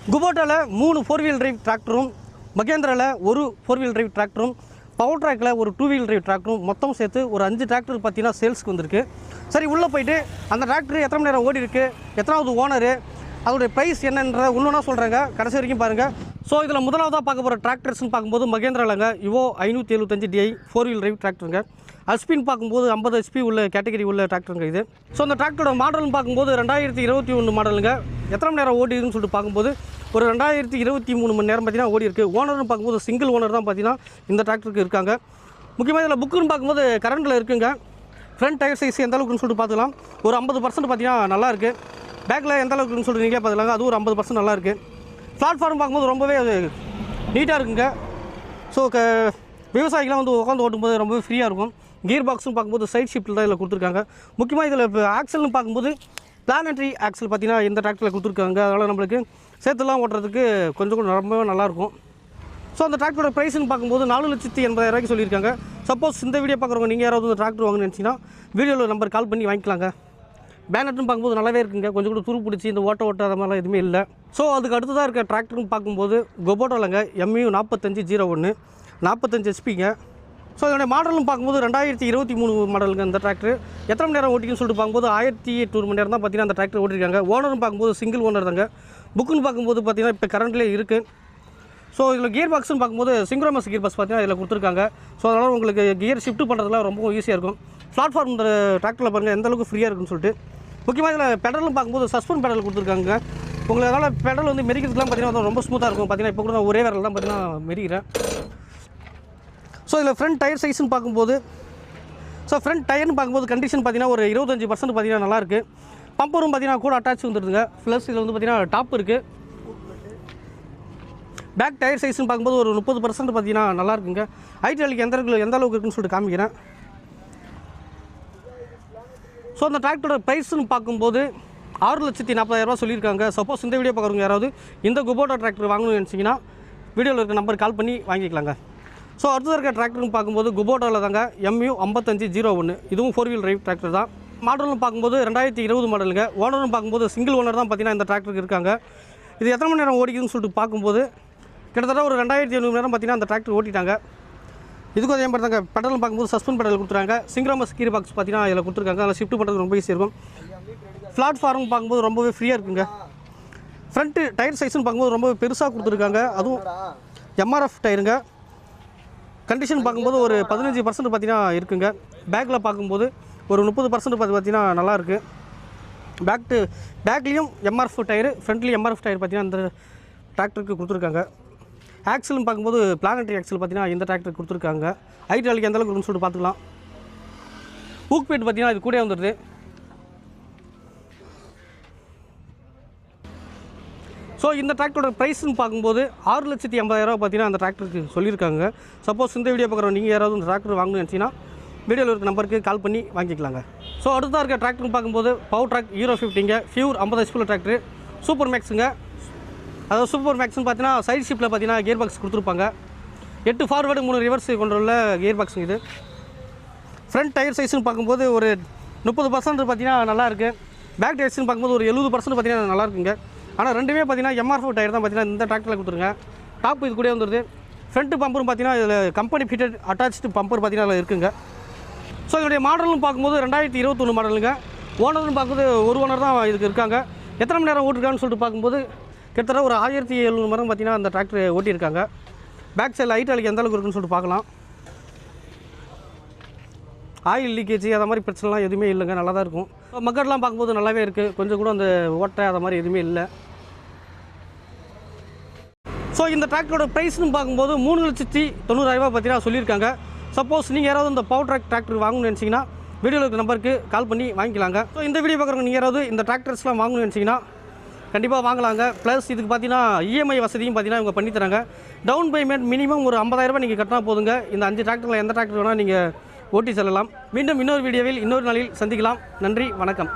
குபோட்டாவில் 3 4 wheel drive டிராக்டரும், மகேந்திராவில் ஒரு 4 wheel drive டிராக்டரும், power ட்ராக்கில் ஒரு 2 wheel drive டிராக்டரும் மொத்தம் சேர்த்து ஒரு 5 டிராக்டர் பார்த்தீங்கன்னா சேல்ஸ்க்கு வந்திருக்கு. சரி, உள்ளே போயிட்டு அந்த டிராக்டர் எத்தனை மணி நேரம் ஓடி இருக்குது, எத்தனாவது ஓனரு, அதோடைய ப்ரைஸ் என்னன்றத ஒன்றுனா சொல்கிறாங்க. கடைசி வரைக்கும் பாருங்கள். ஸோ இதில் முதலாவதாக பார்க்க போகிற டிராக்டர்ஸ்னு பார்க்கும்போது மகேந்திராலங்க இவோ 575 DI 4 வீல் டிரைவ் டிராக்டருங்க. ஹெச்பின்னு பார்க்கும்போது 50 HP உள்ள கேட்டகரி உள்ள டிராக்டருங்க இது. ஸோ அந்த டிராக்டரோட மாடல்னு பார்க்கும்போது 2021 மாடலுங்க. எத்தனை மணி நேரம் ஓடிதுன்னு சொல்லிட்டு பார்க்கும்போது ஒரு 2023 மணி நேரம் பார்த்தீங்கன்னா ஓடி இருக்குது. ஓனர்னு பார்க்கும்போது சிங்கிள் ஓனர் தான் பார்த்தீங்கன்னா இந்த டிராக்டருக்கு இருக்காங்க. முக்கியமாக இதில் புக்குன்னு பார்க்கும்போது கரண்டில் இருக்குங்க. ஃப்ரண்ட் டயர் சைஸ் எந்த அளவுக்குன்னு சொல்லிட்டு பார்த்துக்கலாம். ஒரு 50% பார்த்தீங்கன்னா நல்லாயிருக்கு. பேக்கில் எந்த அளவுக்குன்னு சொல்லிட்டு நீங்களே பார்த்துலாங்க, அது ஒரு 50% நல்லாயிருக்கு. பிளாட்ஃபார்ம் பார்க்கும்போது ரொம்பவே நீட்டாக இருக்குங்க. ஸோ விவசாயிகளாம் வந்து உட்காந்து ஓட்டும்போது ரொம்பவே ஃப்ரீயாக இருக்கும். கியர் பாக்ஸும் பார்க்கும்போது சைட் ஷிஃப்ட்டில் தான் இதில் கொடுத்துருக்காங்க. முக்கியமாக இதில் இப்போ ஆக்சல்னு பார்க்கும்போது பிளானட்ரி ஆக்சல் பார்த்தீங்கன்னா இந்த டிராக்டரில் கொடுத்துருக்காங்க. அதனால் நம்மளுக்கு சேர்த்துலாம் ஓட்டுறதுக்கு கொஞ்சம் ரொம்பவே நல்லாயிருக்கும். ஸோ அந்த டிராக்டரோட ப்ரைஸ்ன்னு பார்க்கும்போது 4,80,000 சொல்லியிருக்காங்க. சப்போஸ் இந்த வீடியோ பார்க்குறவங்க நீங்கள் யாராவது டிராக்டர் வாங்கணும்னு நினச்சிங்கன்னா வீடியோவில் நம்பர் கால் பண்ணி வாங்கிக்கலாங்க. பேனட்னு பார்க்கும்போது நல்லாவே இருக்குங்க. கொஞ்சம் கூட துரு பிடிச்சி இந்த ஓட்ட அது மாதிரிலாம் எதுவுமே இல்லை. ஸோ அதுக்கு அடுத்ததாக இருக்க டிராக்டர்னு பார்க்கும்போது குபோட்டாலங்க MU 4501 45 HPங்க. ஸோ இதோடைய மாடல்னு பார்க்கும்போது 2023 மாடலுங்க இந்த டிராக்டர். எத்தனை மணி நேரம் ஓட்டிக்குன்னு சொல்லிட்டு பார்க்கும்போது 1800 மணி நேரம் தான் பார்த்தீங்கன்னா அந்த டிராக்டர் ஓட்டிருக்காங்க. ஓனர்னு பார்க்கும்போது சிங்கிள் ஓனர் தாங்க. புக்குன்னு பார்க்கும்போது பார்த்தீங்கன்னா இப்போ கரண்ட்லேயே இருக்குது. ஸோ இதில் கியர் பாக்ஸ்னு பார்க்கும்போது சிங்க்ரோமஸ் கியர் பாக்ஸ் பார்த்தீங்கன்னா இதில் கொடுத்துருக்காங்க. ஸோ அதனால் உங்களுக்கு கியர் ஷிஃப்ட் பண்ணுறதுலாம் ரொம்ப ஈஸியாக இருக்கும். பிளாட்ஃபார்ம் இந்த டிராக்டரில் பாருங்கள் எந்த அளவுக்கு ஃப்ரீயாக இருக்குன்னு சொல்லிட்டு. முக்கியமாக இதில் பெடல்னு பார்க்கும்போது சஸ்பெண்ட் பெடல் கொடுத்துருக்காங்க. உங்களுக்கு அதனால் பெடல் வந்து மெரிக்கிறதுலாம் பார்த்தீங்கன்னா ரொம்ப ஸ்மூத்தாக இருக்கும். பார்த்தீங்கன்னா இப்போ கூட நான் ஒரே விரல் தான் பார்த்தீங்கன்னா மெரிக்கிறேன். ஸோ இதில் ஃப்ரண்ட் டயர் சைஸ்ன்னு பார்க்கும்போது ஃப்ரண்ட் டயர்னு பார்க்கும்போது கண்டிஷன் பார்த்தீங்கன்னா ஒரு 25% பார்த்தீங்கன்னா நல்லாயிருக்கு. பம்பரும் பார்த்தீங்கன்னா கூட அட்டாச் வந்துடுதுங்க. ப்ளஸ் இதில் வந்து பார்த்தீங்கன்னா டாப் இருக்குது. பேக் டயர் சைஸ்ன்னு பார்க்கும்போது ஒரு 30% பார்த்தீங்கன்னா நல்லா இருக்குங்க. ஹைட்ராலிக் எந்த அளவுக்கு இருக்குன்னு சொல்லிட்டு காமிக்கிறேன். ஸோ அந்த டிராக்டரோட ப்ரைஸ்ன்னு பார்க்கும்போது 6,40,000 சொல்லியிருக்காங்க. சப்போஸ் இந்த வீடியோ பார்க்குறவங்க யாராவது இந்த குபோட்டா டிராக்டர் வாங்கணும்னு நினச்சிங்கன்னா வீடியோவில் இருக்க நம்பர் கால் பண்ணி வாங்கிக்கலாங்க. ஸோ அடுத்தது இருக்க டிராக்டர்னு பார்க்கும்போது குபோட்டாவில் தாங்க MU 5501 இதுவும் 4 வீல் டிரைவ் டிராக்டர் தான். மாடல்னு பார்க்கும்போது 2020 மாடலுங்க. ஓனர்னு பார்க்கும்போது சிங்கிள் ஓனர் தான் பார்த்தீங்கன்னா இந்த டிராக்டருக்கு இருக்காங்க. இது எத்தனை மணி நேரம் ஓடிக்குதுன்னு சொல்லிட்டு பார்க்கும்போது கிட்டத்தட்ட ஒரு 2700 மணி நேரம் பார்த்தீங்கன்னா அந்த டிராக்டர் ஓட்டிட்டாங்க. இதுக்கும் அதே மாதிரி தாங்க. பெடல்னு பார்க்கும்போது சஸ்பெண்ட் பெடல் கொடுத்துருக்காங்க. சிங்க்ரோமஸ் கீர் பாக்ஸ் பார்த்தீங்கன்னா இதில் கொடுத்துருக்காங்க. அதில் ஷிஃப்ட் பண்ணுறது ரொம்ப ஈஸியாக இருக்கும். பிளாட்ஃபார்ம் பார்க்கும்போது ரொம்பவே ஃப்ரீயாக இருக்குங்க. ஃப்ரண்ட்டு டயர் சைஸ்ன்னு பார்க்கும்போது ரொம்பவே பெருசாக கொடுத்துருக்காங்க. அதுவும் MRF டயருங்க. கண்டிஷன் பார்க்கும்போது ஒரு 15% பார்த்தீங்கன்னா இருக்குங்க. பேக்கில் பார்க்கும்போது ஒரு 30% பார்த்தீங்கன்னா நல்லாயிருக்கு. பேக்லேயும் MRF டயரு, ஃப்ரண்ட்லேயும் MRF டயர் பார்த்தீங்கன்னா இந்த டிராக்டருக்கு கொடுத்துருக்காங்க. ஆக்சல்னு பார்க்கும்போது பிளானட்ரி ஆக்சல் பார்த்தீங்கன்னா இந்த டிராக்டருக்கு கொடுத்துருக்காங்க. ஹைட்ராலிக் எந்த அளவுக்கு இருக்குன்னு சொல்லிட்டு பார்த்துக்கலாம். ஹூக் பேட் பார்த்தீங்கன்னா இது கூட வந்துடுது. ஸோ இந்த டிராக்டரோட ப்ரைஸ்ன்னு பார்க்கும்போது 6,80,000 பார்த்தீங்கன்னா அந்த டிராக்டருக்கு சொல்லியிருக்காங்க. சப்போஸ் இந்த வீடியோ பார்க்குறோம் நீங்கள் யாராவது இந்த டிராக்டர் வாங்கணும்னு நினச்சிங்கன்னா வீடியோவில் இருக்க நம்பருக்கு கால் பண்ணி வாங்கிக்கலாங்க. ஸோ அடுத்ததாக இருக்க டிராக்டர்னு பார்க்கும்போது பவர் ட்ராக் Euro 50ங்க. ஃபியூர் 50 HP டிராக்டர். சூப்பர் மேக்ஸுங்க. அதாவது சூப்பர் மேக்ஸ்னு பார்த்தீங்கன்னா சைட் ஷிஃப்ட்டில் பார்த்தீங்கன்னா கியர் பாக்ஸ் கொடுத்துருப்பாங்க. 8 ஃபார்வேர்டு 3 ரிவர்ஸ் கொண்டுள்ள கியர் பாக்ஸுங்க இது. ஃப்ரண்ட் டயர் சைஸ்ன்னு பார்க்கும்போது ஒரு 30% பார்த்தீங்கன்னா நல்லாயிருக்கு. பேக் டயர்ஸ்ன்னு பார்க்கும்போது ஒரு 70% பார்த்தீங்கன்னா நல்லா இருக்குங்க. ஆனால் ரெண்டுமே பார்த்தீங்கன்னா MRF டயர் தான் பார்த்தீங்கன்னா இந்த டிராக்டரில் கொடுத்துருங்க. டாப் இது கூட வந்துடுது. ஃப்ரண்ட் பம்பரும் பார்த்தீங்கன்னா இதில் கம்பெனி ஃபிட்டட் அட்டாச்சு பம்பர் பார்த்தீங்கன்னா அதில் இருக்குங்க. ஸோ இதோடைய மாடல்னு பார்க்கும்போது 2021 மாடலுங்க. ஓனர்னு பார்க்கும்போது ஒரு ஓனர் தான் இதுக்கு இருக்காங்க. எத்தனை மணி நேரம் ஓட்டிருக்கான்னு சொல்லிட்டு பார்க்கும்போது கிட்டத்தட்ட ஒரு 1700 மணி நேரம் பார்த்தீங்கன்னா அந்த டிராக்டர் ஓட்டியிருக்காங்க. பேக் சைடில் ஹைட்ராலிக் எந்த அளவுக்கு இருக்குன்னு சொல்லிட்டு பார்க்கலாம். ஆயில் லீக்கேஜ் அதை மாதிரி பிரச்சனைலாம் எதுவுமே இல்லைங்க. நல்லா தான் இருக்கும். மக்கள்லாம் பார்க்கும்போது நல்லாவே இருக்குது. கொஞ்சம் கூட அந்த ஓட்டை அதை மாதிரி எதுவுமே இல்லை. ஸோ இந்த டிராக்டரோட ப்ரைஸ்னு பார்க்கும்போது 3,90,000 பார்த்தீங்கன்னா சொல்லியிருக்காங்க. சப்போஸ் நீங்கள் யாராவது இந்த பவர் ட்ராக் டிராக்டர் வாங்கணும்னு நினச்சிங்கன்னா வீடியோவில் இருக்க நம்பருக்கு கால் பண்ணி வாங்கிக்கலாங்க. ஸோ இந்த வீடியோ பார்க்குறவங்க நீங்கள் யாராவது இந்த டிராக்டர்ஸ்லாம் வாங்கணும்னு நினச்சிங்கன்னா கண்டிப்பாக வாங்கலாங்க. ப்ளஸ் இதுக்கு பார்த்தீங்கன்னா EMI வசதியும் பார்த்தீங்கன்னா இவங்க பண்ணித்தராங்க. டவுன் பேமெண்ட் மினிமம் ஒரு 50,000 நீங்கள் கட்டினா போதுங்க. இந்த 5 டிராக்டரில் எந்த டிராக்டர் வேணால் நீங்கள் ஓட்டி செல்லலாம். மீண்டும் இன்னொரு வீடியோவில் இன்னொரு நாளில் சந்திக்கலாம். நன்றி, வணக்கம்.